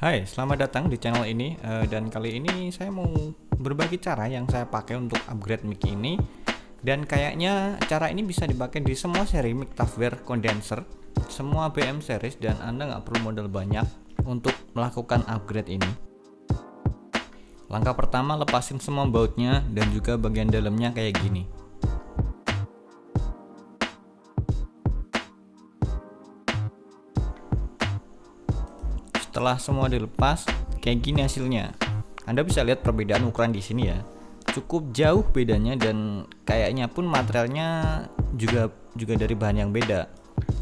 Hai, selamat datang di channel ini. Dan kali ini saya mau berbagi cara yang saya pakai untuk upgrade mic ini. Dan kayaknya cara ini bisa dipakai di semua seri mic Tavware condenser, semua BM series, dan Anda nggak perlu modal banyak untuk melakukan upgrade ini. Langkah pertama, lepasin semua bautnya dan juga bagian dalamnya kayak gini. Setelah semua dilepas, kayak gini hasilnya. Anda bisa lihat perbedaan ukuran di sini ya. Cukup jauh bedanya dan kayaknya pun materialnya juga dari bahan yang beda.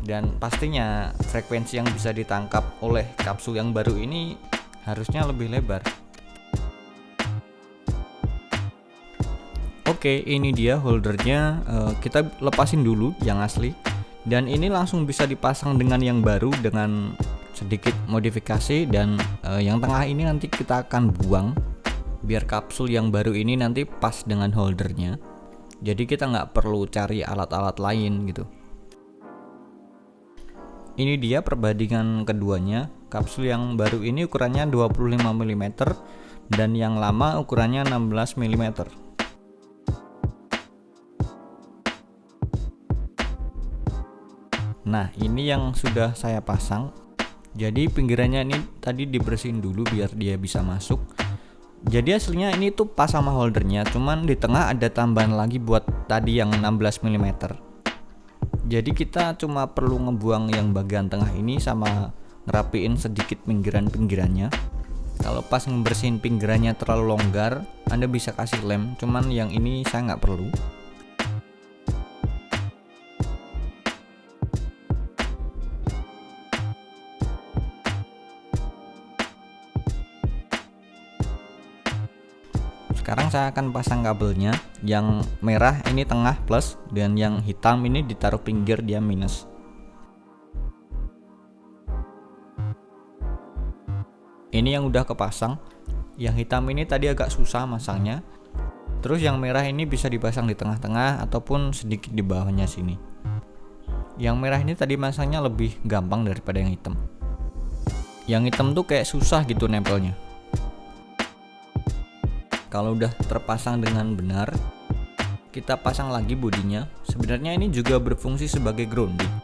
Dan pastinya frekuensi yang bisa ditangkap oleh kapsul yang baru ini harusnya lebih lebar. Oke, ini dia holdernya. Kita lepasin dulu yang asli. Dan ini langsung bisa dipasang dengan yang baru dengan sedikit modifikasi, dan yang tengah ini nanti kita akan buang biar kapsul yang baru ini nanti pas dengan holdernya. Jadi kita nggak perlu cari alat-alat lain gitu. Ini dia perbandingan keduanya. Kapsul yang baru ini ukurannya 25 mm dan yang lama ukurannya 16 mm. Nah, ini yang sudah saya pasang. Jadi pinggirannya ini tadi dibersihin dulu biar dia bisa masuk. Jadi hasilnya ini tuh pas sama holdernya, cuman di tengah ada tambahan lagi buat tadi yang 16 mm. Jadi kita cuma perlu ngebuang yang bagian tengah ini sama ngerapiin sedikit pinggirannya. Kalau pas ngebersihin pinggirannya terlalu longgar, Anda bisa kasih lem, cuman yang ini saya nggak perlu. Sekarang saya akan pasang kabelnya. Yang merah ini tengah plus dan yang hitam ini ditaruh pinggir, dia minus. Ini yang udah kepasang. Yang hitam ini tadi agak susah masangnya. Terus yang merah ini bisa dipasang di tengah-tengah ataupun sedikit di bawahnya sini. Yang merah ini tadi masangnya lebih gampang daripada yang hitam. Yang hitam tuh kayak susah gitu nempelnya. Kalau udah terpasang dengan benar, kita pasang lagi bodinya. Sebenarnya ini juga berfungsi sebagai grounding.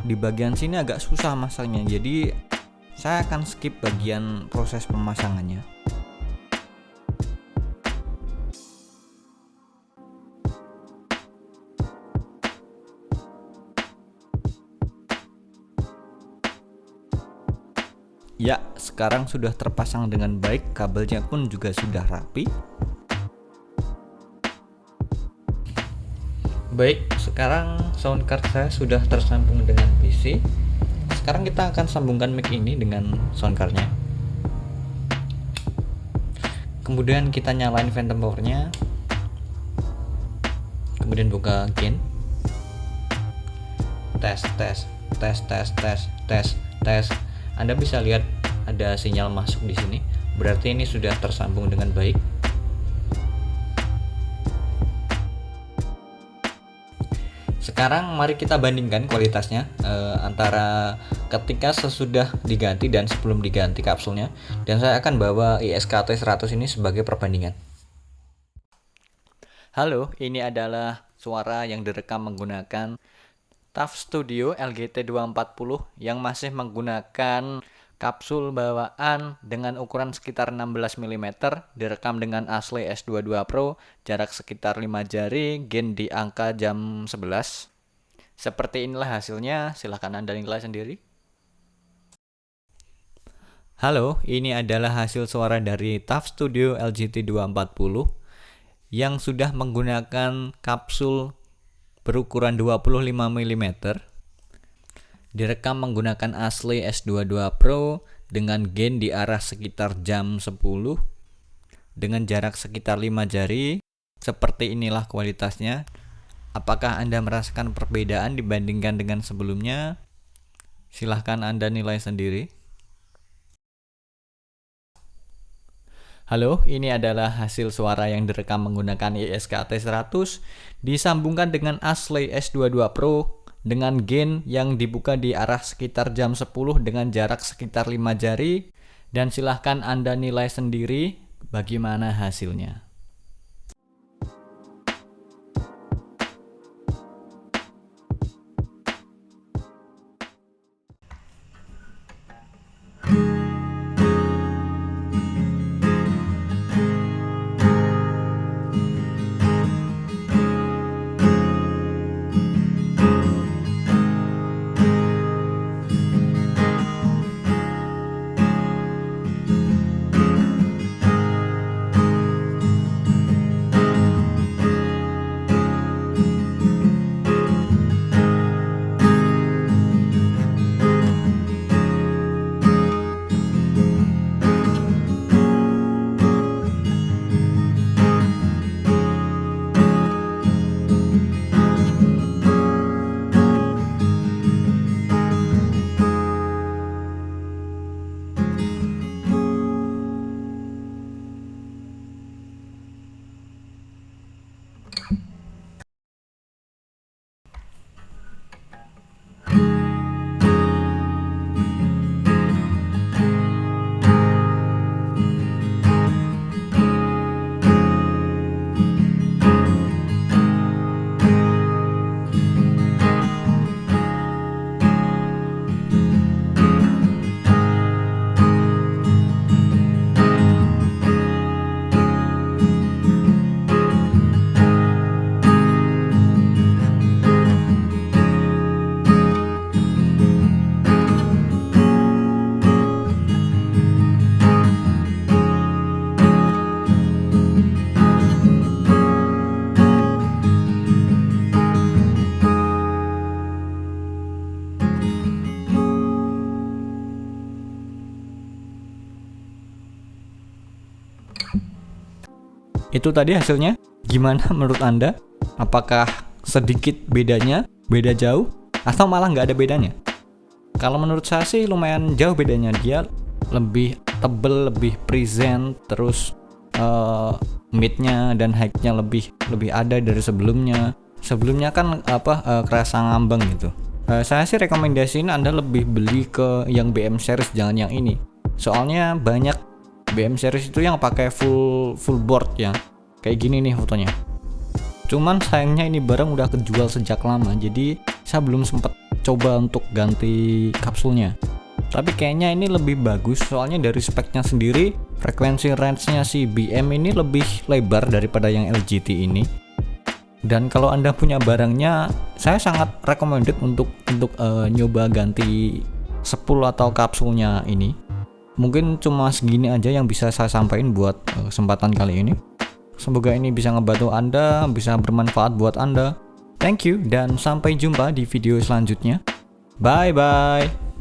Di bagian sini agak susah masangnya, jadi saya akan skip bagian proses pemasangannya. Ya, sekarang sudah terpasang dengan baik, kabelnya pun juga sudah rapi. Baik, sekarang sound card saya sudah tersambung dengan PC. Sekarang kita akan sambungkan mic ini dengan sound cardnya. Kemudian kita nyalain phantom powernya. Kemudian buka gain. Tes. Anda bisa lihat ada sinyal masuk di sini. Berarti ini sudah tersambung dengan baik. Sekarang mari kita bandingkan kualitasnya antara ketika sesudah diganti dan sebelum diganti kapsulnya. Dan saya akan bawa ISKT 100 ini sebagai perbandingan. Halo, ini adalah suara yang direkam menggunakan TAF Studio LGT240 yang masih menggunakan kapsul bawaan dengan ukuran sekitar 16 mm, direkam dengan Ashley S22 Pro, jarak sekitar 5 jari, gain di angka jam 11. Seperti inilah hasilnya, silahkan Anda nilai sendiri. Halo, ini adalah hasil suara dari TAF Studio LGT240 yang sudah menggunakan kapsul berukuran 25 mm, direkam menggunakan Ashley S22 Pro dengan gain di arah sekitar jam 10 dengan jarak sekitar 5 jari. Seperti inilah kualitasnya. Apakah Anda merasakan perbedaan dibandingkan dengan sebelumnya? Silahkan Anda nilai sendiri. Halo, ini adalah hasil suara yang direkam menggunakan ISKT 100 disambungkan dengan Ashley S22 Pro dengan gain yang dibuka di arah sekitar jam 10 dengan jarak sekitar 5 jari, dan silahkan Anda nilai sendiri bagaimana hasilnya. Itu tadi hasilnya. Gimana menurut Anda? Apakah sedikit bedanya, beda jauh, atau malah nggak ada bedanya? Kalau menurut saya sih lumayan jauh bedanya. Dia lebih tebel, lebih present, terus mid-nya dan high-nya lebih ada dari sebelumnya. Sebelumnya kan kerasa ngambang gitu. Saya sih rekomendasiin Anda lebih beli ke yang BM series, jangan yang ini. Soalnya banyak BM series itu yang pakai full board ya. Kayak gini nih fotonya. Cuman sayangnya ini barang udah kejual sejak lama, jadi saya belum sempat coba untuk ganti kapsulnya. Tapi kayaknya ini lebih bagus, soalnya dari speknya sendiri, frekuensi range-nya si BM ini lebih lebar daripada yang LGT ini. Dan kalau Anda punya barangnya, saya sangat recommended untuk nyoba ganti spool atau kapsulnya ini. Mungkin cuma segini aja yang bisa saya sampaikan buat kesempatan kali ini. Semoga ini bisa ngebantu Anda, bisa bermanfaat buat Anda. Thank you dan sampai jumpa di video selanjutnya. Bye bye.